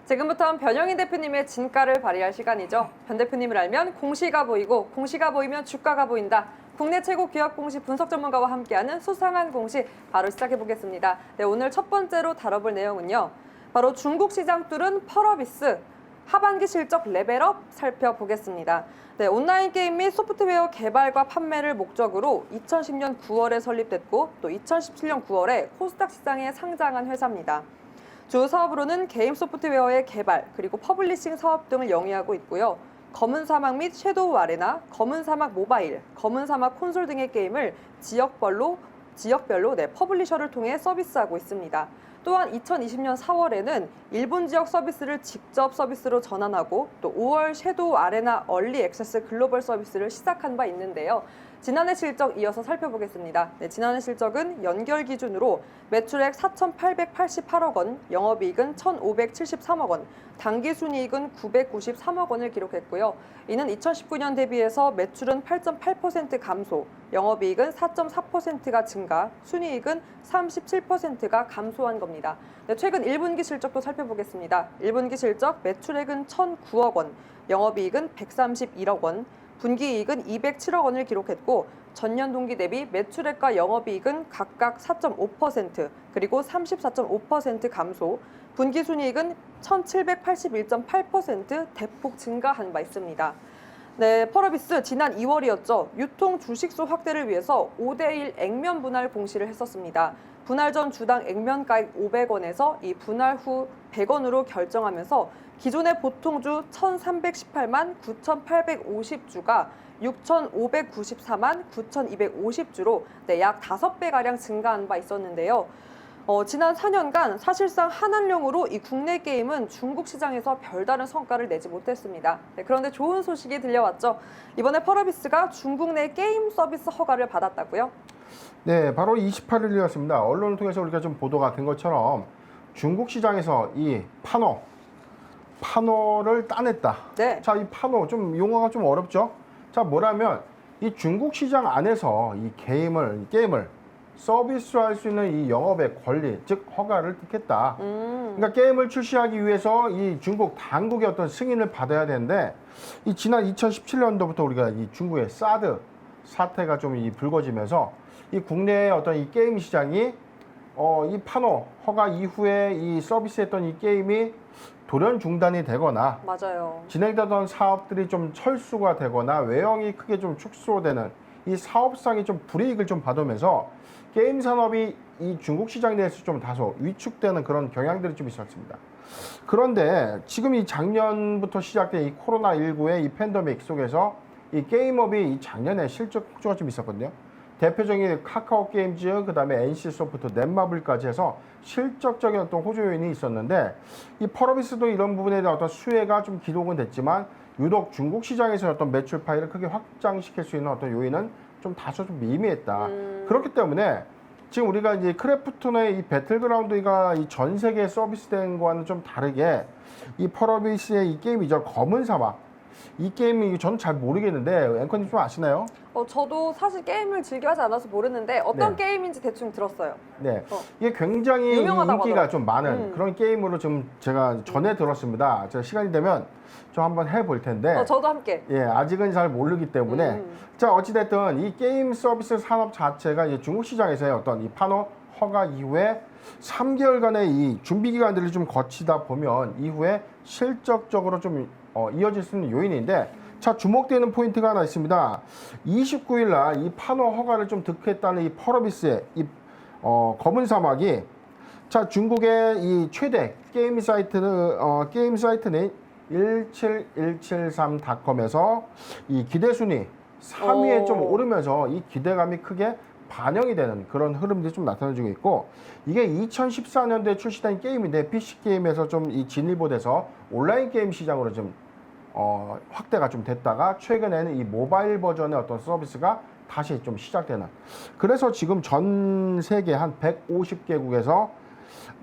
지금부터는 변영인 대표님의 진가를 발휘할 시간이죠. 변 대표님을 알면 공시가 보이고 공시가 보이면 주가가 보인다. 국내 최고 기업 공시 분석 전문가와 함께하는 수상한 공시 바로 시작해 보겠습니다. 네, 오늘 첫 번째로 다뤄볼 내용은요. 바로 중국 시장 뚫은 펄어비스 하반기 실적 레벨업 살펴보겠습니다. 네, 온라인 게임 및 소프트웨어 개발과 판매를 목적으로 2010년 9월에 설립됐고 또 2017년 9월에 코스닥 시장에 상장한 회사입니다. 주 사업으로는 게임 소프트웨어의 개발, 그리고 퍼블리싱 사업 등을 영위하고 있고요. 검은 사막 및 섀도우 아레나, 검은 사막 모바일, 검은 사막 콘솔 등의 게임을 지역별로 퍼블리셔를 통해 서비스하고 있습니다. 또한 2020년 4월에는 일본 지역 서비스를 직접 서비스로 전환하고 또 5월 섀도우 아레나 얼리 액세스 글로벌 서비스를 시작한 바 있는데요. 지난해 실적 이어서 살펴보겠습니다. 네, 지난해 실적은 연결 기준으로 매출액 4,888억 원, 영업이익은 1,573억 원, 당기순이익은 993억 원을 기록했고요. 이는 2019년 대비해서 매출은 8.8% 감소, 영업이익은 4.4%가 증가, 순이익은 37%가 감소한 겁니다. 네, 최근 1분기 실적도 살펴보겠습니다. 1분기 실적 매출액은 1,009억 원, 영업이익은 131억 원, 분기이익은 207억 원을 기록했고 전년 동기 대비 매출액과 영업이익은 각각 4.5% 그리고 34.5% 감소, 분기순이익은 1,781.8% 대폭 증가한 바 있습니다. 네, 펄어비스 지난 2월이었죠. 유통 주식수 확대를 위해서 5대1 액면 분할 공시를 했었습니다. 분할 전 주당 액면가액 500원에서 이 분할 후 100원으로 결정하면서 기존의 보통주 1,318만 9,850주가 6,594만 9,250주로 약 5배가량 증가한 바 있었는데요. 지난 4년간 사실상 한한령으로 이 국내 게임은 중국 시장에서 별다른 성과를 내지 못했습니다. 네, 그런데 좋은 소식이 들려왔죠. 이번에 펄어비스가 중국 내 게임 서비스 허가를 받았다고요? 네, 바로 28일이었습니다. 언론을 통해서 우리가 좀 보도가 된 것처럼 중국 시장에서 이 파노를 따냈다. 네. 자, 이 파노 좀 용어가 좀 어렵죠? 자, 뭐라면 이 중국 시장 안에서 이 게임을 서비스로 할 수 있는 이 영업의 권리, 즉 허가를 뜯겠다. 그러니까 게임을 출시하기 위해서 이 중국 당국의 어떤 승인을 받아야 되는데 이 지난 2017년도부터 우리가 이 중국의 사드 사태가 좀 불거지면서 이 국내의 어떤 이 게임 시장이 이 파노 허가 이후에 이 서비스했던 이 게임이 돌연 중단이 되거나 맞아요. 진행되던 사업들이 좀 철수가 되거나 외형이 크게 좀 축소되는 이 사업상이 좀 불이익을 좀 받으면서 게임 산업이 이 중국 시장 내에서 좀 다소 위축되는 그런 경향들이 좀 있었습니다. 그런데 지금 이 작년부터 시작된 이 코로나19의 이 팬데믹 속에서 이 게임업이 이 작년에 실적 호조가 좀 있었거든요. 대표적인 카카오 게임즈, 그 다음에 NC소프트, 넷마블까지 해서 실적적인 어떤 호조 요인이 있었는데 이 펄어비스도 이런 부분에 대한 어떤 수혜가 좀 기록은 됐지만 유독 중국 시장에서 어떤 매출 파이를 크게 확장시킬 수 있는 어떤 요인은 좀 다소 좀 미미했다. 그렇기 때문에 지금 우리가 이제 크래프톤의 이 배틀그라운드가 이 전 세계에 서비스된 거와는 좀 다르게 이 펄어비스의 이 게임이죠. 검은 사막. 이 게임이 저는 잘 모르겠는데 앵커님 좀 아시나요? 저도 사실 게임을 즐겨 하지 않아서 모르는데 어떤 네. 게임인지 대충 들었어요. 네, 이게 굉장히 유명하다고 인기가 하더라고요. 좀 많은 그런 게임으로 좀 제가 전에 들었습니다. 제가 시간이 되면 좀 한번 해볼 텐데 저도 함께. 예, 아직은 잘 모르기 때문에 자, 어찌됐든 이 게임 서비스 산업 자체가 이제 중국 시장에서의 어떤 이 파노 허가 이후에 3개월간의 이 준비 기간들을 좀 거치다 보면 이후에 실적적으로 좀 이어질 수 있는 요인인데 자, 주목되는 포인트가 하나 있습니다. 29일 날 이 파노 허가를 좀 득했다는 이 펄어비스의 이 검은 사막이 자, 중국의 이 최대 게임 사이트는 17173.com에서 이 기대 순위 3위에 좀 오르면서 이 기대감이 크게 반영이 되는 그런 흐름들이 좀 나타나지고 있고 이게 2014년도에 출시된 게임인데 PC 게임에서 좀 이 진일보돼서 온라인 게임 시장으로 좀 확대가 좀 됐다가 최근에는 이 모바일 버전의 어떤 서비스가 다시 좀 시작되는 그래서 지금 전 세계 한 150개국에서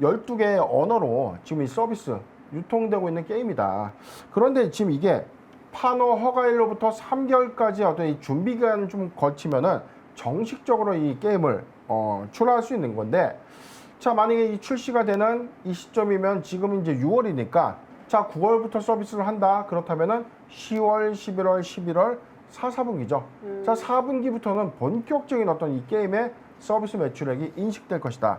12개의 언어로 지금 이 서비스 유통되고 있는 게임이다. 그런데 지금 이게 파노 허가일로부터 3개월까지 어떤 이 준비 기간을 좀 거치면은 정식적으로 이 게임을 출하할 수 있는 건데 자, 만약에 이 출시가 되는 이 시점이면 지금 이제 6월이니까 자, 9월부터 서비스를 한다. 그렇다면은 10월, 11월, 11월 4분기죠. 자, 4분기부터는 본격적인 어떤 이 게임의 서비스 매출액이 인식될 것이다.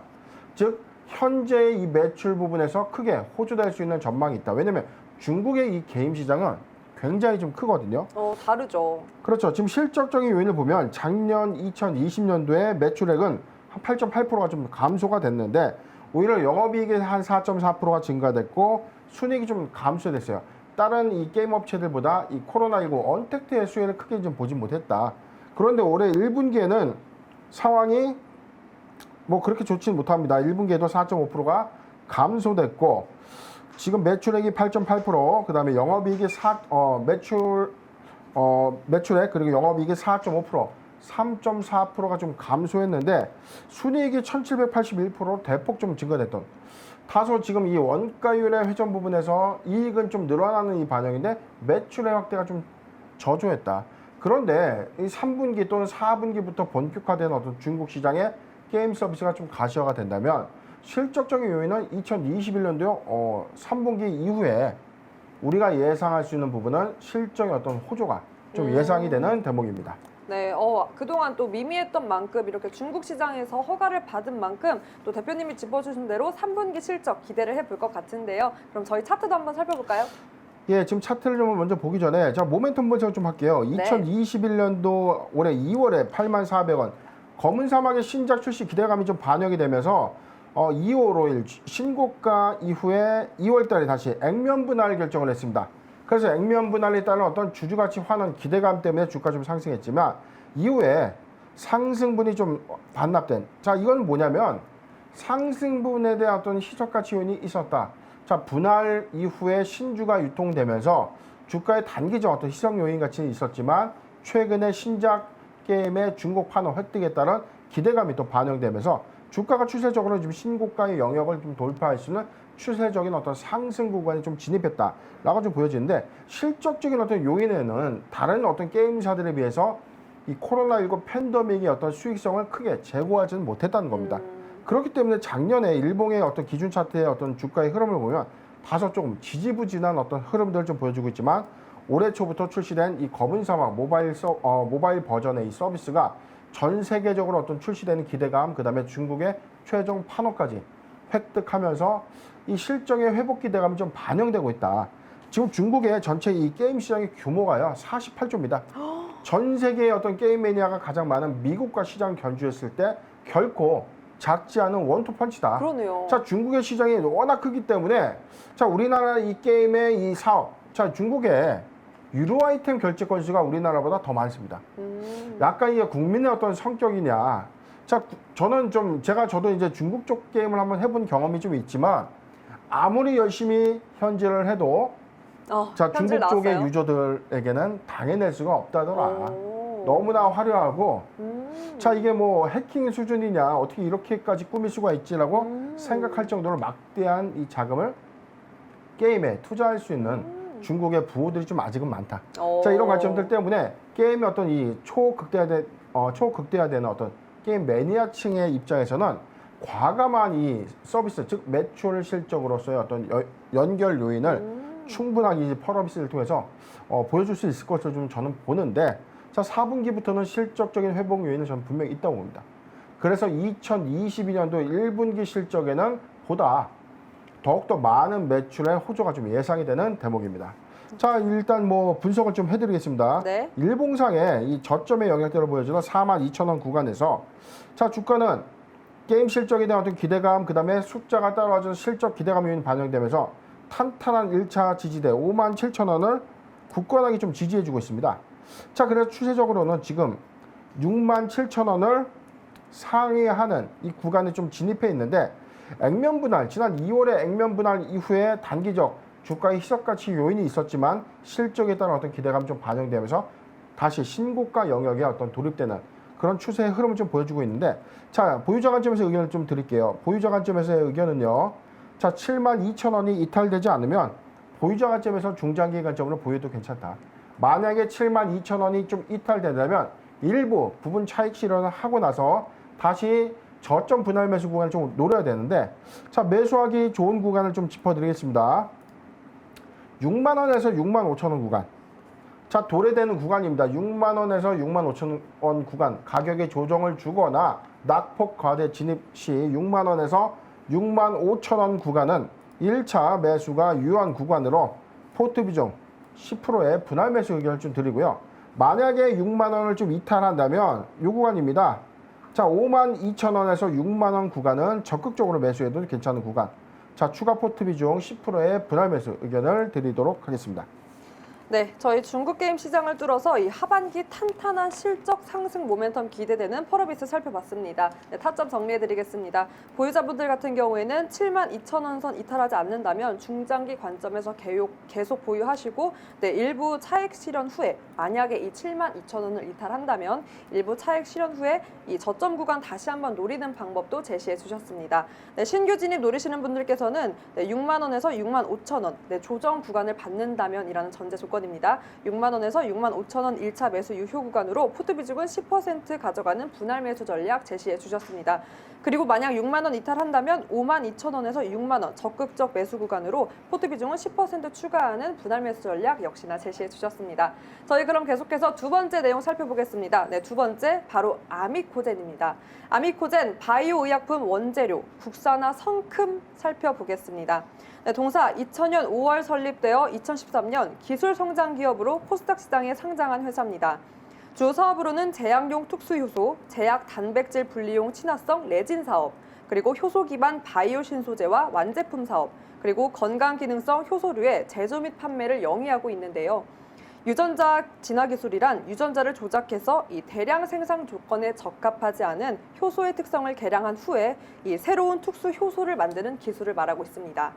즉, 현재의 이 매출 부분에서 크게 호조될 수 있는 전망이 있다. 왜냐면 중국의 이 게임 시장은 굉장히 좀 크거든요. 다르죠. 그렇죠. 지금 실적적인 요인을 보면 작년 2020년도에 매출액은 한 8.8%가 좀 감소가 됐는데 오히려 영업이익이 한 4.4%가 증가됐고 순이익이 좀 감소됐어요. 다른 이 게임 업체들보다 이 코로나19 언택트의 수혜를 크게 좀 보지 못했다. 그런데 올해 1분기에는 상황이 뭐 그렇게 좋지는 못합니다. 1분기에도 4.5%가 감소됐고 지금 매출액이 8.8%, 그다음에 영업이익이 매출액 그리고 영업이익이 4.5%, 3.4%가 좀 감소했는데 순이익이 1,781% 대폭 좀 증가됐던. 다소 지금 이 원가율의 회전 부분에서 이익은 좀 늘어나는 이 반영인데 매출의 확대가 좀 저조했다. 그런데 이 3분기 또는 4분기부터 본격화된 어떤 중국 시장의 게임 서비스가 좀 가시화가 된다면 실적적인 요인은 2021년도 3분기 이후에 우리가 예상할 수 있는 부분은 실적의 어떤 호조가 좀 예상이 되는 대목입니다. 네, 그동안 또 미미했던 만큼 이렇게 중국 시장에서 허가를 받은 만큼 또 대표님이 짚어주신 대로 3분기 실적 기대를 해볼 것 같은데요. 그럼 저희 차트도 한번 살펴볼까요? 예, 지금 차트를 좀 먼저 보기 전에 자 모멘텀 분석 좀 할게요. 네. 2021년도 올해 2월에 84,000원 검은 사막의 신작 출시 기대감이 좀 반영이 되면서 2월 5일 신고가 이후에 2월 달에 다시 액면 분할 결정을 했습니다. 그래서 액면 분할에 따른 어떤 주주가치 환원 기대감 때문에 주가 좀 상승했지만 이후에 상승분이 좀 반납된. 자, 이건 뭐냐면 상승분에 대한 어떤 희석가치 요인이 있었다. 자, 분할 이후에 신주가 유통되면서 주가의 단기적 어떤 희석 요인 같이 있었지만 최근에 신작 게임의 중국 판호 획득에 따른 기대감이 또 반영되면서 주가가 추세적으로 지금 신고가의 영역을 좀 돌파할 수 있는 추세적인 어떤 상승 구간에 좀 진입했다라고 좀 보여지는데 실적적인 어떤 요인에는 다른 어떤 게임사들에 비해서 이 코로나19 팬데믹의 어떤 수익성을 크게 제고하지는 못했다는 겁니다. 그렇기 때문에 작년에 일봉의 어떤 기준 차트의 어떤 주가의 흐름을 보면 다소 조금 지지부진한 어떤 흐름들을 좀 보여주고 있지만 올해 초부터 출시된 이 검은 사막 모바일 버전의 이 서비스가 전 세계적으로 어떤 출시되는 기대감, 그 다음에 중국의 최종 판호까지 획득하면서 이 실적의 회복 기대감이 좀 반영되고 있다. 지금 중국의 전체 이 게임 시장의 규모가요 48조입니다. 전 세계의 어떤 게임 매니아가 가장 많은 미국과 시장 견주했을 때 결코 작지 않은 원투펀치다. 그러네요. 자, 중국의 시장이 워낙 크기 때문에 자, 우리나라 이 게임의 이 사업, 자, 중국의 유료 아이템 결제 건수가 우리나라보다 더 많습니다. 약간 이게 국민의 어떤 성격이냐. 자, 저도 이제 중국 쪽 게임을 한번 해본 경험이 좀 있지만 아무리 열심히 현질을 해도 자, 현질 중국 쪽의 나왔어요? 유저들에게는 당해낼 수가 없다더라. 너무나 화려하고 자, 이게 뭐 해킹 수준이냐 어떻게 이렇게까지 꾸밀 수가 있지라고 생각할 정도로 막대한 이 자금을 게임에 투자할 수 있는 중국의 부호들이 좀 아직은 많다. 자, 이런 관점들 때문에 게임의 어떤 이 초극대화되는 어떤 게임 매니아층의 입장에서는 과감한 이 서비스, 즉 매출 실적으로서의 어떤 연결 요인을 충분하게 이제 펄어비스를 통해서 보여줄 수 있을 것으로 좀 저는 보는데 자, 4분기부터는 실적적인 회복 요인은 저는 분명히 있다고 봅니다. 그래서 2022년도 1분기 실적에는 보다 더욱더 많은 매출의 호조가 좀 예상이 되는 대목입니다. 자, 일단 뭐 분석을 좀 해드리겠습니다. 네. 일봉상의 이 저점의 영역대로 보여주는 42,000원 구간에서 자, 주가는 게임 실적에 대한 어떤 기대감, 그 다음에 숫자가 따라와주는 실적 기대감 요인 반영되면서 탄탄한 1차 지지대 57,000원을 굳건하게 좀 지지해주고 있습니다. 자, 그래서 추세적으로는 지금 67,000원을 상회하는 이 구간에 좀 진입해 있는데 액면 분할, 지난 2월에 액면 분할 이후에 단기적 주가의 희석가치 요인이 있었지만 실적에 따른 어떤 기대감이 좀 반영되면서 다시 신고가 영역에 어떤 돌입되는 그런 추세의 흐름을 좀 보여주고 있는데 자, 보유자 관점에서 의견을 좀 드릴게요. 보유자 관점에서의 의견은요. 자, 72,000원이 이탈되지 않으면 보유자 관점에서 중장기 관점으로 보유도 괜찮다. 만약에 72,000원이 좀 이탈된다면 일부 부분 차익 실현을 하고 나서 다시 저점 분할 매수 구간을 좀 노려야 되는데 자, 매수하기 좋은 구간을 좀 짚어드리겠습니다. 6만 원에서 6만 5천 원 구간. 자, 도래되는 구간입니다. 6만 원에서 6만 5천 원 구간 가격에 조정을 주거나 낙폭 과대 진입 시 6만 원에서 6만 5천 원 구간은 1차 매수가 유효한 구간으로 포트 비중 10%의 분할 매수 의견을 좀 드리고요. 만약에 6만 원을 좀 이탈한다면 이 구간입니다. 자, 5만 2천 원에서 6만 원 구간은 적극적으로 매수해도 괜찮은 구간. 자, 추가 포트 비중 10%의 분할 매수 의견을 드리도록 하겠습니다. 네, 저희 중국 게임 시장을 뚫어서 이 하반기 탄탄한 실적 상승 모멘텀 기대되는 펄어비스 살펴봤습니다. 네, 타점 정리해드리겠습니다. 보유자분들 같은 경우에는 7만 2천 원 선 이탈하지 않는다면 중장기 관점에서 계속 보유하시고 네, 일부 차익 실현 후에 만약에 이 7만 2천 원을 이탈한다면 일부 차익 실현 후에 이 저점 구간 다시 한번 노리는 방법도 제시해 주셨습니다. 네, 신규 진입 노리시는 분들께서는 네, 6만 원에서 6만 5천 원 네, 조정 구간을 받는다면 이라는 전제 조건입니다. 6만 원에서 6만 5천 원 1차 매수 유효 구간으로 포트 비중은 10% 가져가는 분할 매수 전략 제시해 주셨습니다. 그리고 만약 6만 원 이탈한다면 5만 2천 원에서 6만 원 적극적 매수 구간으로 포트 비중은 10% 추가하는 분할 매수 전략 역시나 제시해 주셨습니다. 저희 그럼 계속해서 두 번째 내용 살펴보겠습니다. 네, 두 번째 바로 아미코젠입니다. 아미코젠 바이오 의약품 원재료 국산화 성큼 살펴보겠습니다. 네, 동사 2000년 5월 설립되어 2013년 기술 성장 기업으로 코스닥 시장에 상장한 회사입니다. 주 사업으로는 제약용 특수효소, 제약 단백질 분리용 친화성 레진 사업, 그리고 효소 기반 바이오 신소재와 완제품 사업, 그리고 건강 기능성 효소류의 제조 및 판매를 영위하고 있는데요. 유전자 진화 기술이란 유전자를 조작해서 이 대량 생산 조건에 적합하지 않은 효소의 특성을 개량한 후에 이 새로운 특수 효소를 만드는 기술을 말하고 있습니다.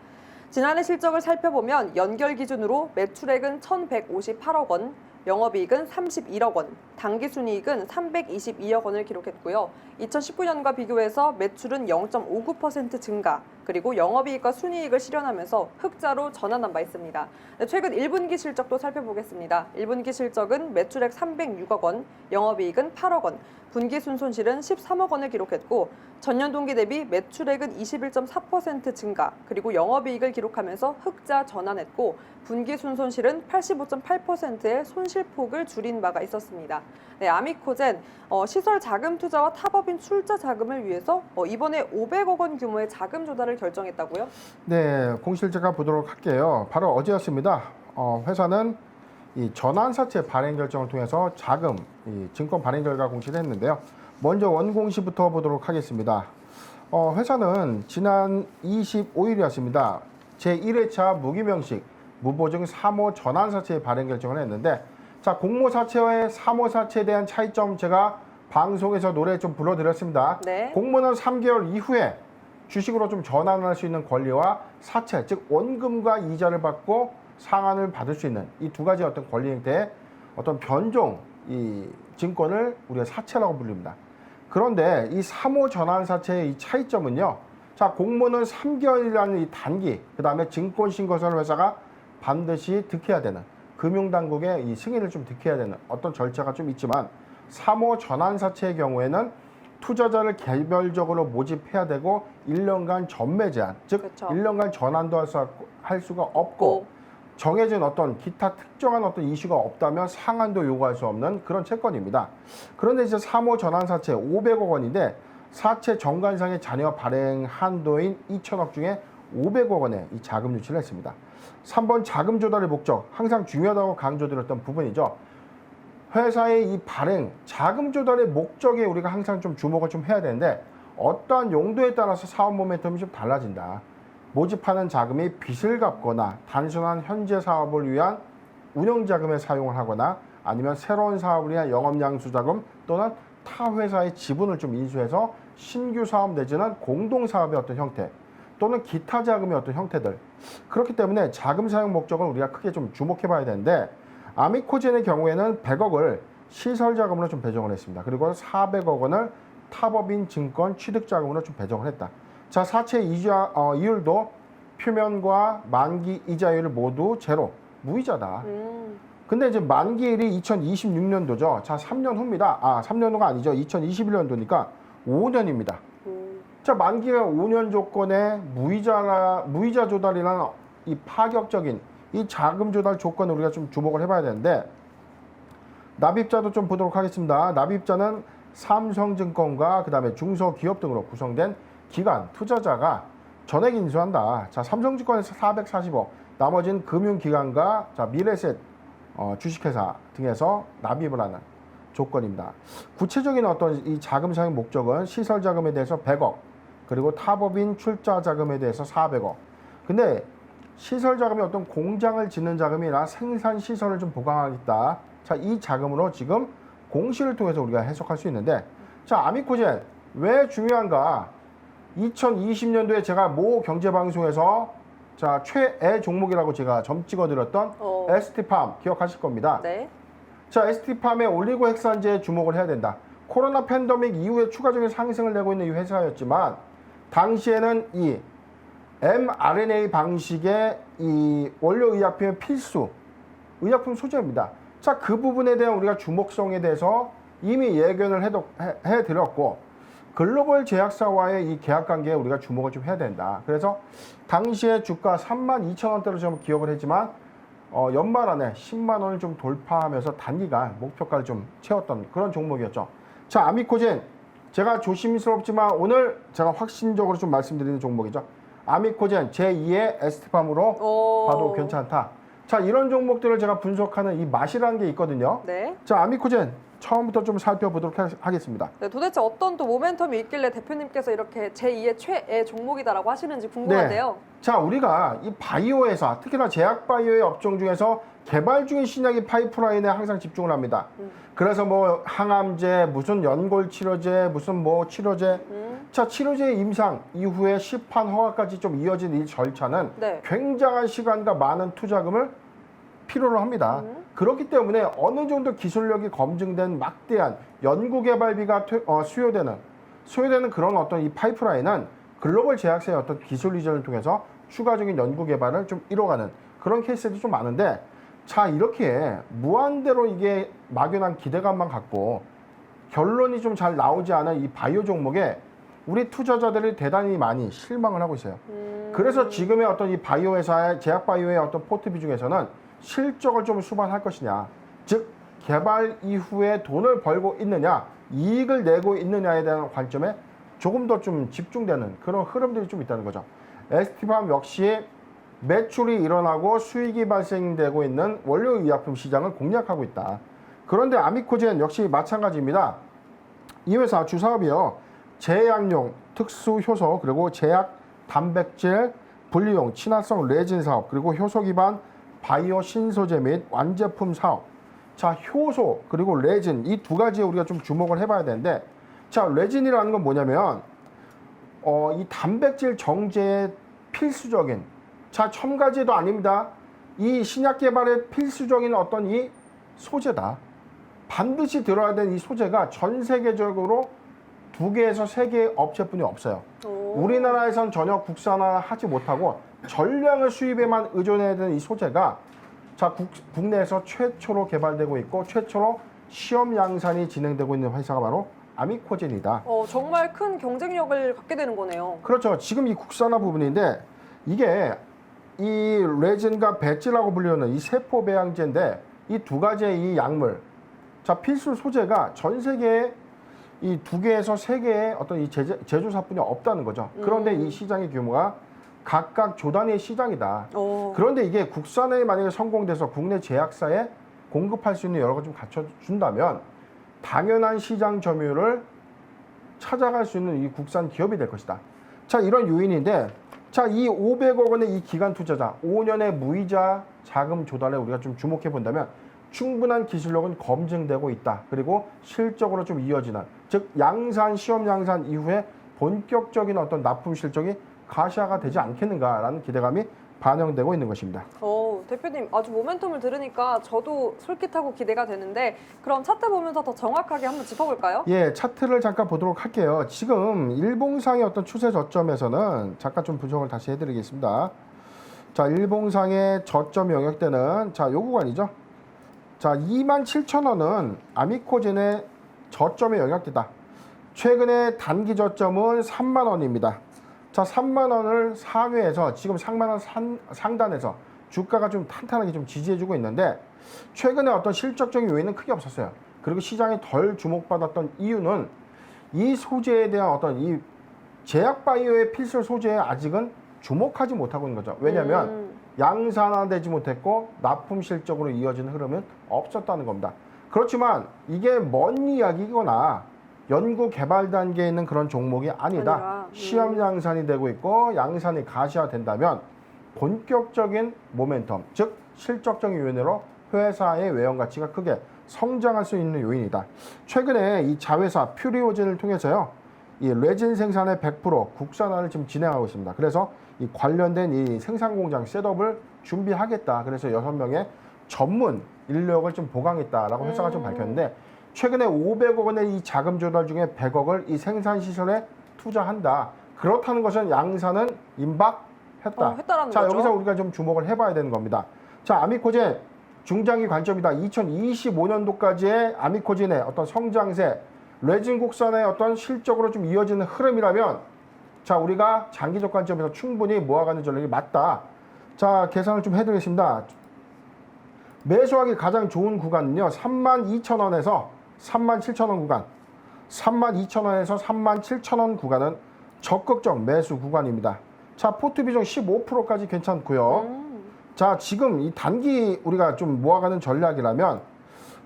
지난해 실적을 살펴보면 연결 기준으로 매출액은 1,158억 원, 영업이익은 31억 원, 당기순이익은 322억 원을 기록했고요. 2019년과 비교해서 매출은 0.59% 증가, 그리고 영업이익과 순이익을 실현하면서 흑자로 전환한 바 있습니다. 최근 1분기 실적도 살펴보겠습니다. 1분기 실적은 매출액 306억 원, 영업이익은 8억 원, 분기 순손실은 13억 원을 기록했고 전년 동기 대비 매출액은 21.4% 증가, 그리고 영업이익을 기록하면서 흑자 전환했고 분기 순손실은 85.8%의 손실폭을 줄인 바가 있었습니다. 네, 아미코젠 시설 자금 투자와 타법인 출자 자금을 위해서 이번에 500억 원 규모의 자금 조달을 결정했다고요? 네, 공실제가 보도록 할게요. 바로 어제였습니다. 회사는 이 전환사채 발행 결정을 통해서 자금, 이 증권 발행 결과 공시를 했는데요. 먼저 원공시부터 보도록 하겠습니다. 회사는 지난 25일이었습니다. 제1회차 무기명식 무보증 3호 전환사채 발행 결정을 했는데, 자, 공모사채와의 3호사채에 대한 차이점 제가 방송에서 노래 좀 불러드렸습니다. 네. 공모는 3개월 이후에 주식으로 좀 전환할 수 있는 권리와 사채, 즉 원금과 이자를 받고 상환을 받을 수 있는 이 두 가지 어떤 권리 형태의 어떤 변종 이 증권을 우리가 사채라고 불립니다. 그런데 이 3호 전환 사채의 이 차이점은요. 자, 공모는 3개월이라는 이 단기, 그 다음에 증권신고서를 회사가 반드시 득해야 되는 금융당국의 이 승인을 좀 득해야 되는 어떤 절차가 좀 있지만 3호 전환 사채의 경우에는 투자자를 개별적으로 모집해야 되고 1년간 전매 제한, 즉 그렇죠. 1년간 전환도 할 수가 없고 정해진 어떤 기타 특정한 어떤 이슈가 없다면 상환도 요구할 수 없는 그런 채권입니다. 그런데 이제 3호 전환 사채 500억 원인데 사채 정관상의 잔여 발행 한도인 2천억 중에 500억 원의 이 자금 유치를 했습니다. 3번 자금 조달의 목적, 항상 중요하다고 강조드렸던 부분이죠. 회사의 이 발행, 자금 조달의 목적에 우리가 항상 좀 주목을 좀 해야 되는데 어떠한 용도에 따라서 사업 모멘텀이 좀 달라진다. 모집하는 자금이 빚을 갚거나 단순한 현재 사업을 위한 운영자금에 사용을 하거나 아니면 새로운 사업을 위한 영업양수자금 또는 타 회사의 지분을 좀 인수해서 신규 사업 내지는 공동사업의 어떤 형태 또는 기타 자금의 어떤 형태들, 그렇기 때문에 자금 사용 목적을 우리가 크게 좀 주목해 봐야 되는데 아미코젠의 경우에는 100억을 시설 자금으로 좀 배정을 했습니다. 그리고 400억 원을 타법인 증권 취득 자금으로 좀 배정을 했다. 자, 사채 이율도 표면과 만기 이자율을 모두 제로, 무이자다. 근데 이제 만기일이 2026년도죠. 자, 3년 후입니다. 3년 후가 아니죠. 2021년도니까 5년입니다. 자, 만기가 5년 조건에 무이자 조달이라는 이 파격적인 이 자금 조달 조건을 우리가 좀 주목을 해봐야 되는데 납입자도 좀 보도록 하겠습니다. 납입자는 삼성증권과 그다음에 중소기업 등으로 구성된 기관, 투자자가 전액 인수한다. 자, 삼성증권에서 440억, 나머지는 금융기관과 자, 미래셋 주식회사 등에서 납입을 하는 조건입니다. 구체적인 어떤 이 자금 사용 목적은 시설 자금에 대해서 100억, 그리고 타법인 출자 자금에 대해서 400억. 근데 시설 자금이 어떤 공장을 짓는 자금이나 생산 시설을 좀 보강하겠다. 자, 이 자금으로 지금 공시를 통해서 우리가 해석할 수 있는데, 자, 아미코젠 왜 중요한가? 2020년도에 제가 모 경제방송에서 자, 최애 종목이라고 제가 점 찍어드렸던 ST팜 기억하실 겁니다. 네. 자, ST팜의 올리고핵산제에 주목을 해야 된다. 코로나 팬데믹 이후에 추가적인 상승을 내고 있는 이 회사였지만 당시에는 이 mRNA 방식의 이 원료의약품의 필수 의약품 소재입니다. 자, 그 부분에 대한 우리가 주목성에 대해서 이미 예견을 해드렸고 글로벌 제약사와의 이 계약 관계에 우리가 주목을 좀 해야 된다. 그래서 당시에 주가 32,000원대로 좀 기억을 했지만 연말 안에 10만 원을 좀 돌파하면서 단기간 목표가를 좀 채웠던 그런 종목이었죠. 자, 아미코젠 제가 조심스럽지만 오늘 제가 확신적으로 좀 말씀드리는 종목이죠. 아미코젠 제2의 ST팜으로 봐도 괜찮다. 자, 이런 종목들을 제가 분석하는 이 맛이라는 게 있거든요. 네. 자, 아미코젠 처음부터 좀 살펴보도록 하겠습니다. 네, 도대체 어떤 또 모멘텀이 있길래 대표님께서 이렇게 제2의 최애 종목이다라고 하시는지 궁금한데요. 네. 자, 우리가 이 바이오 회사, 특히나 제약 바이오의 업종 중에서 개발 중인 신약이 파이프라인에 항상 집중을 합니다. 그래서 뭐 항암제, 무슨 연골 치료제, 무슨 뭐 치료제. 자, 치료제 임상 이후에 시판 허가까지 좀 이어진 이 절차는 네. 굉장한 시간과 많은 투자금을 필요로 합니다. 그렇기 때문에 어느 정도 기술력이 검증된 막대한 연구개발비가 수요되는 그런 어떤 이 파이프라인은 글로벌 제약사의 어떤 기술 이전을 통해서 추가적인 연구개발을 좀 이뤄가는 그런 케이스도 좀 많은데, 자, 이렇게 무한대로 이게 막연한 기대감만 갖고 결론이 좀 잘 나오지 않은 이 바이오 종목에 우리 투자자들이 대단히 많이 실망을 하고 있어요. 그래서 지금의 어떤 이 바이오 회사의 제약 바이오의 어떤 포트비 중에서는 실적을 좀 수반할 것이냐, 즉 개발 이후에 돈을 벌고 있느냐, 이익을 내고 있느냐에 대한 관점에 조금 더 좀 집중되는 그런 흐름들이 좀 있다는 거죠. ST팜 역시 매출이 일어나고 수익이 발생되고 있는 원료의약품 시장을 공략하고 있다. 그런데 아미코젠 역시 마찬가지입니다. 이 회사 주사업이요, 제약용 특수 효소, 그리고 제약 단백질 분리용 친화성 레진 사업, 그리고 효소 기반 바이오 신소재 및 완제품 사업. 자, 효소 그리고 레진 이 두 가지에 우리가 좀 주목을 해봐야 되는데, 자, 레진이라는 건 뭐냐면 이 단백질 정제에 필수적인, 자, 첨가제도 아닙니다. 이 신약 개발에 필수적인 어떤 이 소재다. 반드시 들어야 되는 이 소재가 전 세계적으로 2개에서 3개의 업체뿐이 없어요. 우리나라에선 전혀 국산화하지 못하고 전량을 수입에만 의존해야 되는 이 소재가 자, 국내에서 최초로 개발되고 있고 최초로 시험 양산이 진행되고 있는 회사가 바로 아미코젠이다. 정말 큰 경쟁력을 갖게 되는 거네요. 그렇죠. 지금 이 국산화 부분인데 이게 이 레진과 배지라고 불리는 이 세포 배양제인데 이 두 가지의 이 약물, 자, 필수 소재가 전 세계에 이 2개에서 3개의 어떤 이 제조사뿐이 없다는 거죠. 그런데 이 시장의 규모가 각각 조단위의 시장이다. 그런데 이게 국산에 만약에 성공돼서 국내 제약사에 공급할 수 있는 여러 가지 좀 갖춰준다면 당연한 시장 점유율을 찾아갈 수 있는 이 국산 기업이 될 것이다. 자, 이런 요인인데, 자, 이 500억 원의 이 기관 투자자 5년의 무이자 자금 조달에 우리가 좀 주목해 본다면 충분한 기술력은 검증되고 있다. 그리고 실적으로 좀 이어지는, 즉 양산, 시험 양산 이후에 본격적인 어떤 납품 실적이 가시화가 되지 않겠는가라는 기대감이 반영되고 있는 것입니다. 대표님 아주 모멘텀을 들으니까 저도 솔깃하고 기대가 되는데, 그럼 차트 보면서 더 정확하게 한번 짚어볼까요? 예, 차트를 잠깐 보도록 할게요. 지금 일봉상의 어떤 추세 저점에서는 잠깐 좀 분석을 다시 해드리겠습니다. 자, 일봉상의 저점 영역대는 자, 요 구간이죠. 자, 27,000원은 아미코젠의 저점의 영역대다. 최근에 단기 저점은 3만 원입니다. 자, 3만 원을 상회에서 지금 3만 원 상단에서 주가가 좀 탄탄하게 좀 지지해주고 있는데 최근에 어떤 실적적인 요인은 크게 없었어요. 그리고 시장이 덜 주목받았던 이유는 이 소재에 대한 어떤 이 제약 바이오의 필수 소재에 아직은 주목하지 못하고 있는 거죠. 왜냐하면 양산화되지 못했고 납품 실적으로 이어지는 흐름은 없었다는 겁니다. 그렇지만 이게 먼 이야기거나 연구 개발 단계에 있는 그런 종목이 아니다. 시험 양산이 되고 있고 양산이 가시화된다면 본격적인 모멘텀, 즉 실적적인 요인으로 회사의 외형 가치가 크게 성장할 수 있는 요인이다. 최근에 이 자회사 퓨리오젠을 통해서요, 이 레진 생산의 100% 국산화를 지금 진행하고 있습니다. 그래서 이 관련된 이 생산 공장 셋업을 준비하겠다. 그래서 6명의 전문 인력을 좀 보강했다라고 회사가 좀 밝혔는데 최근에 500억 원의 이 자금 조달 중에 100억을 이 생산 시설에 투자한다. 그렇다는 것은 양산은 임박했다. 했다라는 자, 거죠. 여기서 우리가 좀 주목을 해봐야 되는 겁니다. 자, 아미코젠 중장기 관점이다. 2025년도까지의 아미코젠의 어떤 성장세, 레진 국산의 어떤 실적으로 좀 이어지는 흐름이라면 자, 우리가 장기적 관점에서 충분히 모아가는 전략이 맞다. 자, 계산을 좀 해드리겠습니다. 매수하기 가장 좋은 구간은요, 32,000원에서 37,000원 구간, 32,000원에서 37,000원 구간은 적극적 매수 구간입니다. 자, 포트 비중 15%까지 괜찮고요. 자, 지금 이 단기 우리가 좀 모아가는 전략이라면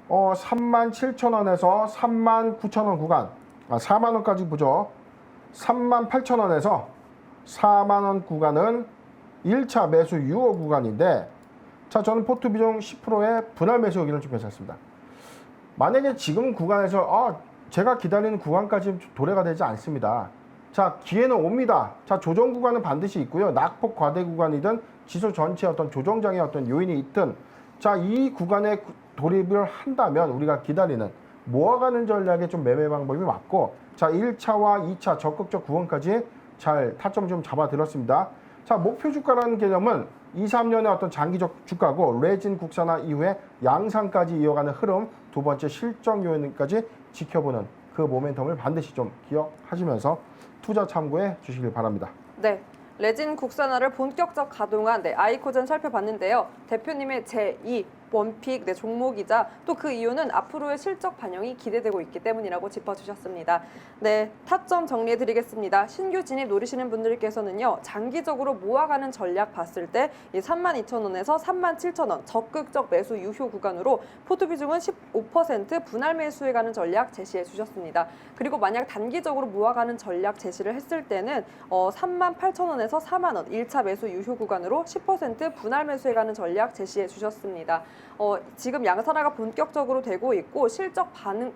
37,000원에서 39,000원 구간, 4만 원까지 보죠. 38,000원에서 4만 원 구간은 1차 매수 유효 구간인데, 자, 저는 포트 비중 10%의 분할 매수 여기는 좀 괜찮습니다. 만약에 지금 구간에서 제가 기다리는 구간까지 도래가 되지 않습니다. 자, 기회는 옵니다. 자, 조정 구간은 반드시 있고요. 낙폭 과대 구간이든 지수 전체 어떤 조정장의 어떤 요인이 있든, 자, 이 구간에 돌입을 한다면 우리가 기다리는 모아가는 전략의 좀 매매 방법이 맞고, 자, 1차와 2차 적극적 구간까지 잘 타점 좀 잡아들었습니다. 자, 목표 주가라는 개념은 2, 3년의 어떤 장기적 주가고 레진 국산화 이후에 양상까지 이어가는 흐름, 두 번째 실적 요인까지 지켜보는 그 모멘텀을 반드시 좀 기억하시면서 투자 참고해 주시길 바랍니다. 네. 레진 국산화를 본격적 가동한 아이코젠 살펴봤는데요. 대표님의 제2 원픽 종목이자 또 그 이유는 앞으로의 실적 반영이 기대되고 있기 때문이라고 짚어주셨습니다. 네, 타점 정리해드리겠습니다. 신규 진입 노리시는 분들께서는요, 장기적으로 모아가는 전략 봤을 때 이 32,000원에서 37,000원 적극적 매수 유효 구간으로 포트 비중은 15% 분할 매수해 가는 전략 제시해 주셨습니다. 그리고 만약 단기적으로 모아가는 전략 제시를 했을 때는 38,000원에서 4만 원 1차 매수 유효 구간으로 10% 분할 매수해 가는 전략 제시해 주셨습니다. 지금 양산화가 본격적으로 되고 있고 실적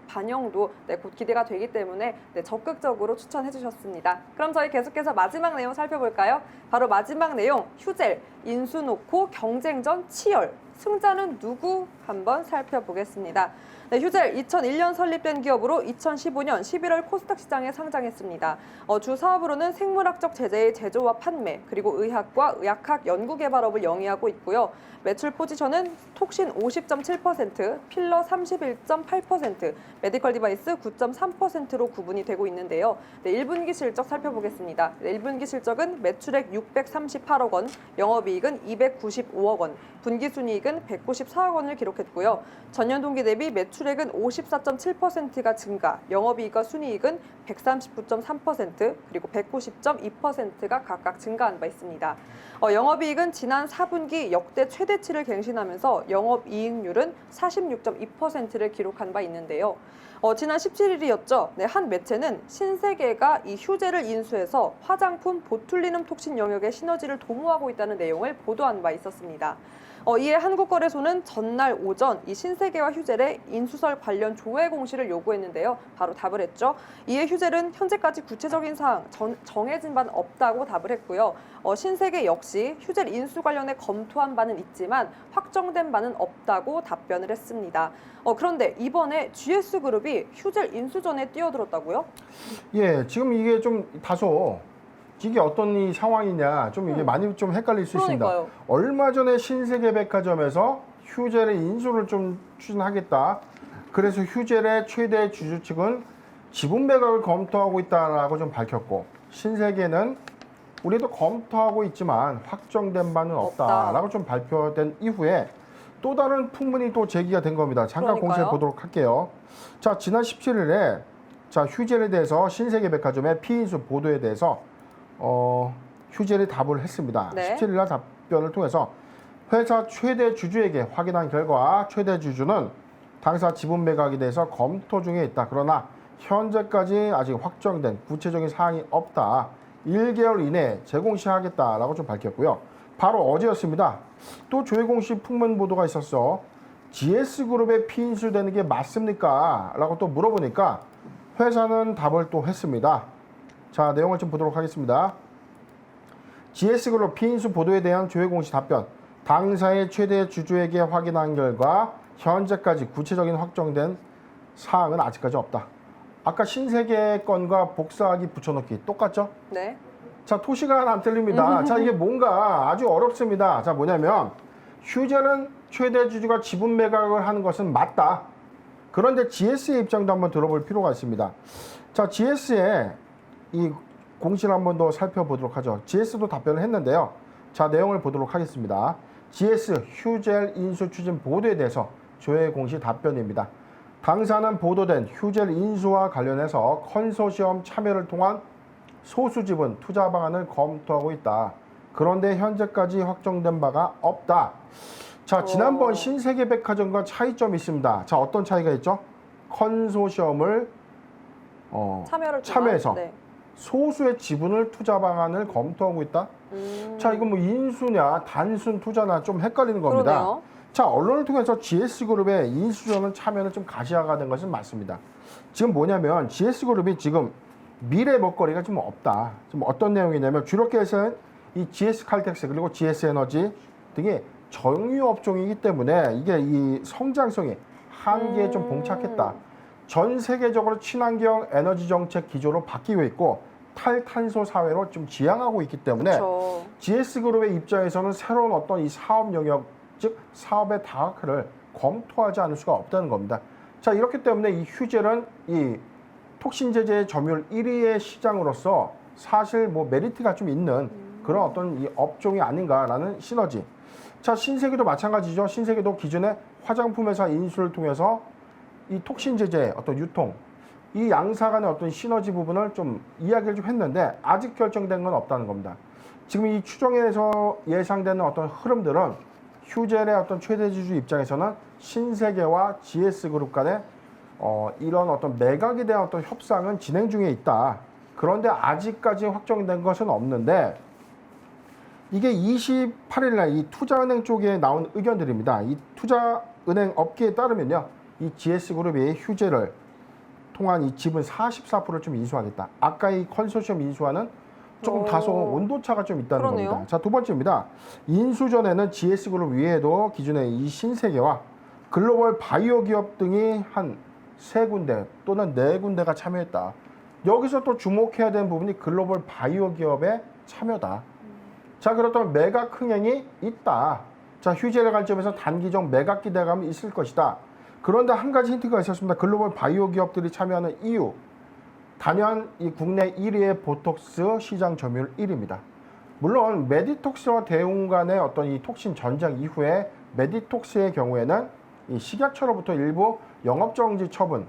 반영도 곧 기대가 되기 때문에 적극적으로 추천해 주셨습니다. 그럼 저희 계속해서 마지막 내용 살펴볼까요? 바로 마지막 내용, 휴젤, 인수놓고 경쟁전 치열, 승자는 누구? 한번 살펴보겠습니다. 네, 휴젤 2001년 설립된 기업으로 2015년 11월 코스닥 시장에 상장했습니다. 주 사업으로는 생물학적 제재의 제조와 판매, 그리고 의학과 의학학 연구개발업을 영위하고 있고요. 매출 포지션은 톡신 50.7%, 필러 31.8%, 메디컬 디바이스 9.3%로 구분이 되고 있는데요. 네, 1분기 실적 살펴보겠습니다. 네, 1분기 실적은 매출액 638억 원, 영업이익은 295억 원, 분기순이익은 194억 원을 기록했고요. 전년 동기 대비 매출액은 54.7%가 증가, 영업이익과 순이익은 139.3% 그리고 190.2%가 각각 증가한 바 있습니다. 영업이익은 지난 4분기 역대 최대치를 갱신하면서 영업이익률은 46.2%를 기록한 바 있는데요. 지난 17일이었죠. 네, 한 매체는 신세계가 이 휴젤을 인수해서 화장품 보툴리눔 톡신 영역의 시너지를 도모하고 있다는 내용을 보도한 바 있었습니다. 이에 한국거래소는 전날 오전 이 신세계와 휴젤의 인수설 관련 조회 공시를 요구했는데요. 바로 답을 했죠. 이에 휴젤은 현재까지 구체적인 사항 정해진 바는 없다고 답을 했고요. 신세계 역시 휴젤 인수 관련해 검토한 바는 있지만 확정된 바는 없다고 답변을 했습니다. 그런데 이번에 GS그룹이 휴젤 인수 전에 뛰어들었다고요? 예, 지금 이게 좀 다소 이게 어떤 이 상황이냐 좀 이게 많이 좀 헷갈릴 수 그러니까요. 있습니다. 얼마 전에 신세계백화점에서 휴젤의 인수를 좀 추진하겠다. 그래서 휴젤의 최대 주주 측은 지분 매각을 검토하고 있다라고 좀 밝혔고, 신세계는 우리도 검토하고 있지만 확정된 바는 없다라고 좀 발표된 이후에 또 다른 풍문이 또 제기가 된 겁니다. 잠깐 그러니까요. 공시해 보도록 할게요. 자, 지난 17일에 휴젤에 대해서 신세계백화점의 피인수 보도에 대해서 휴젤이 답을 했습니다. 네. 17일 날 답변을 통해서 회사 최대 주주에게 확인한 결과 최대 주주는 당사 지분 매각에 대해서 검토 중에 있다. 그러나 현재까지 아직 확정된 구체적인 사항이 없다. 1개월 이내에 재공시하겠다라고 좀 밝혔고요. 바로 어제였습니다. 또 조회공시 풍문 보도가 있었어. GS그룹에 피인수되는 게 맞습니까? 라고 또 물어보니까 회사는 답을 또 했습니다. 자, 내용을 좀 보도록 하겠습니다. GS그룹 피인수 보도에 대한 조회공시 답변. 당사의 최대 주주에게 확인한 결과 현재까지 구체적인 확정된 사항은 아직까지 없다. 아까 신세계 건과 복사하기 붙여넣기 똑같죠? 네. 자, 토시가 안 틀립니다. 자, 이게 뭔가 아주 어렵습니다. 자, 뭐냐면 휴젤은 최대 주주가 지분 매각을 하는 것은 맞다. 그런데 GS의 입장도 한번 들어볼 필요가 있습니다. 자, GS의 이 공시를 한번 더 살펴보도록 하죠. GS도 답변을 했는데요. 자, 내용을 보도록 하겠습니다. GS 휴젤 인수 추진 보도에 대해서 조회 공시 답변입니다. 당사는 보도된 휴젤 인수와 관련해서 컨소시엄 참여를 통한 소수 지분 투자 방안을 검토하고 있다. 그런데 현재까지 확정된 바가 없다. 자, 지난번 신세계백화점과 차이점이 있습니다. 자, 어떤 차이가 있죠? 컨소시엄을 참여해서 네. 소수의 지분을 투자 방안을 검토하고 있다. 자, 이거 뭐 인수냐 단순 투자나 좀 헷갈리는 겁니다. 그러네요. 자, 언론을 통해서 GS그룹의 인수전은 참여는 좀 가시화가 된 것은 맞습니다. 지금 뭐냐면 GS그룹이 지금 미래 먹거리가 좀 없다. 지금 어떤 내용이냐면 주력계에서는 이 GS칼텍스 그리고 GS에너지 등이 정유 업종이기 때문에 이게 이 성장성이 한계에 좀 봉착했다. 전 세계적으로 친환경 에너지 정책 기조로 바뀌고 있고 탈탄소 사회로 좀 지향하고 있기 때문에 그렇죠. GS그룹의 입장에서는 새로운 어떤 이 사업 영역, 즉 사업의 다각화를 검토하지 않을 수가 없다는 겁니다. 자, 이렇기 때문에 이 휴젤은 이 톡신제제 점유율 1위의 시장으로서 사실 뭐 메리트가 좀 있는 그런 어떤 이 업종이 아닌가라는 시너지. 자, 신세계도 마찬가지죠. 신세계도 기존의 화장품 회사 인수를 통해서 이 톡신제제의 어떤 유통, 이 양사 간의 어떤 시너지 부분을 좀 이야기를 좀 했는데 아직 결정된 건 없다는 겁니다. 지금 이 추정에서 예상되는 어떤 흐름들은 휴젤의 어떤 최대 주주 입장에서는 신세계와 GS그룹 간의 이런 어떤 매각에 대한 어떤 협상은 진행 중에 있다. 그런데 아직까지 확정된 것은 없는데 이게 28일 날 이 투자은행 쪽에 나온 의견들입니다. 이 투자은행 업계에 따르면요. 이 GS그룹이 휴젤을 통한 이 지분 44%를 좀 인수하겠다. 아까 이 컨소시엄 인수와는 조금 다소 온도차가 좀 있다는 그러네요. 겁니다. 자, 두 번째입니다. 인수 전에는 GS그룹 위에도 기존의 이 신세계와 글로벌 바이오 기업 등이 한 3군데 또는 4군데가 참여했다. 여기서 또 주목해야 되는 부분이 글로벌 바이오 기업의 참여다. 자, 그렇다면 매각 흥행이 있다. 자, 휴젤의 관점에서 단기적 매각 기대감이 있을 것이다. 그런데 한 가지 힌트가 있었습니다. 글로벌 바이오 기업들이 참여하는 이유. 단연 이 국내 1위의 보톡스 시장 점유율 1위입니다. 물론 메디톡스와 대웅 간의 어떤 이 톡신 전쟁 이후에 메디톡스의 경우에는 이 식약처로부터 일부 영업정지 처분,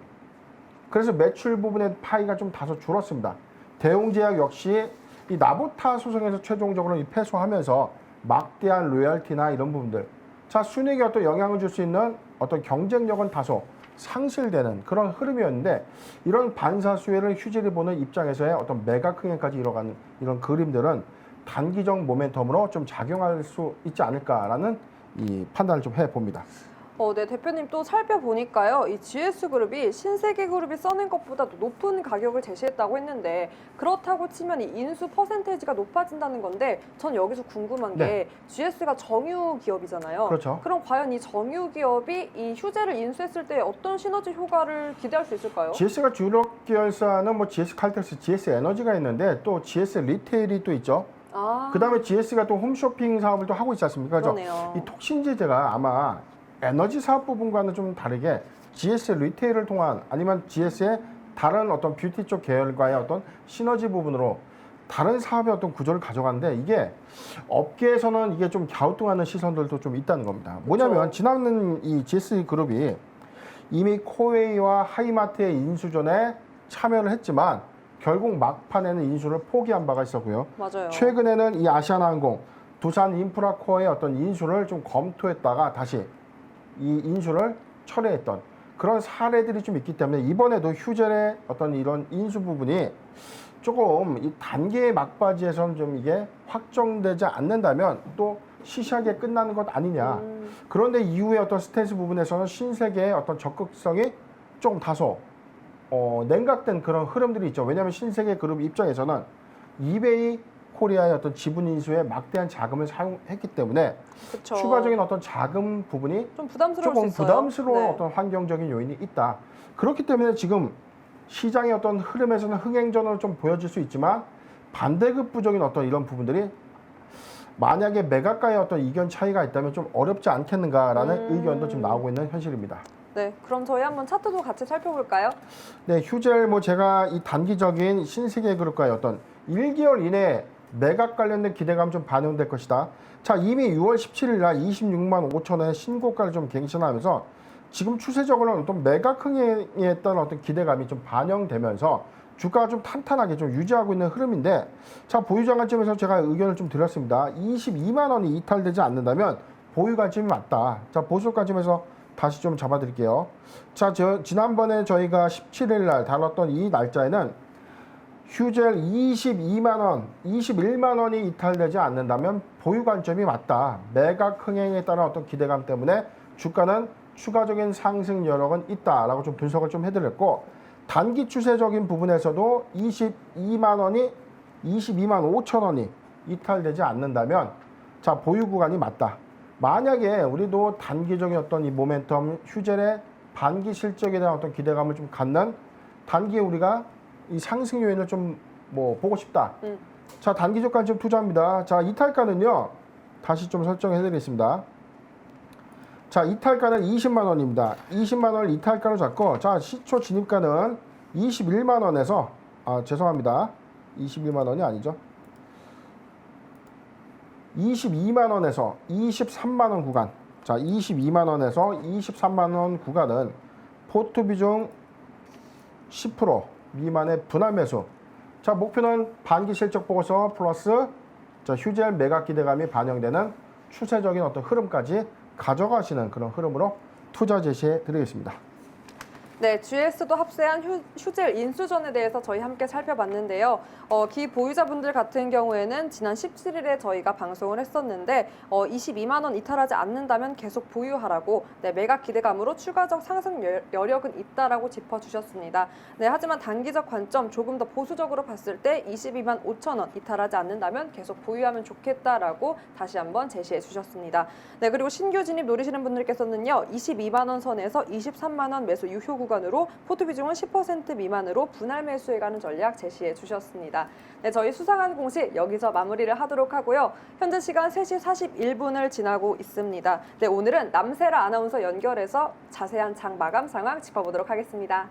그래서 매출 부분의 파이가 좀 다소 줄었습니다. 대웅제약 역시 이 나보타 소송에서 최종적으로 패소하면서 막대한 로열티나 이런 부분들, 자, 순이익에 어떤 영향을 줄 수 있는 어떤 경쟁력은 다소 상실되는 그런 흐름이었는데 이런 반사수혜를 휴젤이 보는 입장에서의 어떤 매각 흥행까지 이뤄가는 이런 그림들은 단기적 모멘텀으로 좀 작용할 수 있지 않을까라는 이 판단을 좀 해봅니다. 네, 대표님 또 살펴보니까요. 이 GS그룹이 신세계그룹이 써낸 것보다 높은 가격을 제시했다고 했는데 그렇다고 치면 이 인수 퍼센테이지가 높아진다는 건데 전 여기서 궁금한 게 GS가 정유 기업이잖아요. 그렇죠. 그럼 과연 이 정유 기업이 이 휴젤을 인수했을 때 어떤 시너지 효과를 기대할 수 있을까요? GS가 주력 계열사는 뭐 GS 칼텍스, GS 에너지가 있는데 또 GS 리테일이 또 있죠. 그다음에 GS가 또 홈쇼핑 사업을 또 하고 있지 않습니까? 그러네요. 이 톡신제제가 아마 에너지 사업 부분과는 좀 다르게 GS 리테일을 통한 아니면 GS의 다른 어떤 뷰티 쪽 계열과의 어떤 시너지 부분으로 다른 사업의 어떤 구조를 가져가는데 이게 업계에서는 이게 좀 갸우뚱하는 시선들도 좀 있다는 겁니다. 뭐냐면 지난해 이 GS 그룹이 이미 코웨이와 하이마트의 인수전에 참여를 했지만 결국 막판에는 인수를 포기한 바가 있었고요. 맞아요. 최근에는 이 아시아나항공, 두산 인프라코어의 어떤 인수를 좀 검토했다가 다시 이 인수를 철회했던 그런 사례들이 좀 있기 때문에 이번에도 휴젤의 어떤 이런 인수 부분이 조금 이 단계의 막바지에서는 좀 이게 확정되지 않는다면 또 시시하게 끝나는 것 아니냐. 그런데 이후에 어떤 스탠스 부분에서는 신세계의 어떤 적극성이 조금 다소 냉각된 그런 흐름들이 있죠. 왜냐하면 신세계 그룹 입장에서는 이베이 코리아의 어떤 지분 인수에 막대한 자금을 사용했기 때문에 그쵸. 추가적인 어떤 자금 부분이 좀 부담스러울 조금 수 있어요. 부담스러운 네. 어떤 환경적인 요인이 있다. 그렇기 때문에 지금 시장의 어떤 흐름에서는 흥행전으로 좀 보여질 수 있지만 반대급부적인 어떤 이런 부분들이 만약에 매각가의 어떤 이견 차이가 있다면 좀 어렵지 않겠는가라는 의견도 지금 나오고 있는 현실입니다. 네, 그럼 저희 한번 차트도 같이 살펴볼까요? 네, 휴젤 뭐 제가 이 단기적인 신세계 그룹과의 어떤 1개월 이내에 매각 관련된 기대감 좀 반영될 것이다. 자, 이미 6월 17일 날 26만 5천 원의 신고가를 좀 갱신하면서 지금 추세적으로는 어떤 매각 흥행에 따른 어떤 기대감이 좀 반영되면서 주가가 좀 탄탄하게 좀 유지하고 있는 흐름인데, 자, 보유자 관점에서 제가 의견을 좀 드렸습니다. 22만 원이 이탈되지 않는다면 보유 관점이 맞다. 자, 보수 관점에서 다시 좀 잡아드릴게요. 자, 지난번에 저희가 17일 날 다뤘던 이 날짜에는 휴젤 22만 원, 21만 원이 이탈되지 않는다면 보유 관점이 맞다. 매각 흥행에 따른 어떤 기대감 때문에 주가는 추가적인 상승 여력은 있다라고 좀 분석을 좀 해드렸고, 단기 추세적인 부분에서도 22만 원이 22만 5천 원이 이탈되지 않는다면 자, 보유 구간이 맞다. 만약에 우리도 단기적인 어떤 이 모멘텀 휴젤의 반기 실적에 대한 어떤 기대감을 좀 갖는 단기에 우리가 이 상승 요인을 좀 뭐 보고 싶다. 자, 단기적 관점 투자합니다. 자, 이탈가는요. 다시 좀 설정해 드리겠습니다. 자, 이탈가는 20만 원입니다. 20만 원을 이탈가로 잡고, 자, 시초 진입가는 21만 원에서 죄송합니다. 21만 원이 아니죠. 22만 원에서 23만 원 구간. 자, 22만 원에서 23만 원 구간은 포트 비중 10% 미만의 분할 매수. 자, 목표는 반기 실적 보고서 플러스 자, 휴젤 매각 기대감이 반영되는 추세적인 어떤 흐름까지 가져가시는 그런 흐름으로 투자 제시해 드리겠습니다. 네, GS도 합세한 휴젤 인수전에 대해서 저희 함께 살펴봤는데요. 기 보유자분들 같은 경우에는 지난 17일에 저희가 방송을 했었는데 22만 원 이탈하지 않는다면 계속 보유하라고 네, 매각 기대감으로 추가적 상승 여력은 있다라고 짚어주셨습니다. 네, 하지만 단기적 관점 조금 더 보수적으로 봤을 때 22만 5천 원 이탈하지 않는다면 계속 보유하면 좋겠다라고 다시 한번 제시해 주셨습니다. 네, 그리고 신규 진입 노리시는 분들께서는요. 22만 원 선에서 23만 원 매수 유효 구간으로 포트 비중은 10% 미만으로 분할 매수해 가는 전략 제시해 주셨습니다. 네, 저희 수상한 공시 여기서 마무리를 하도록 하고요. 현재 시간 3시 41분을 지나고 있습니다. 네, 오늘은 남세라 아나운서 연결해서 자세한 장 마감 상황 짚어보도록 하겠습니다.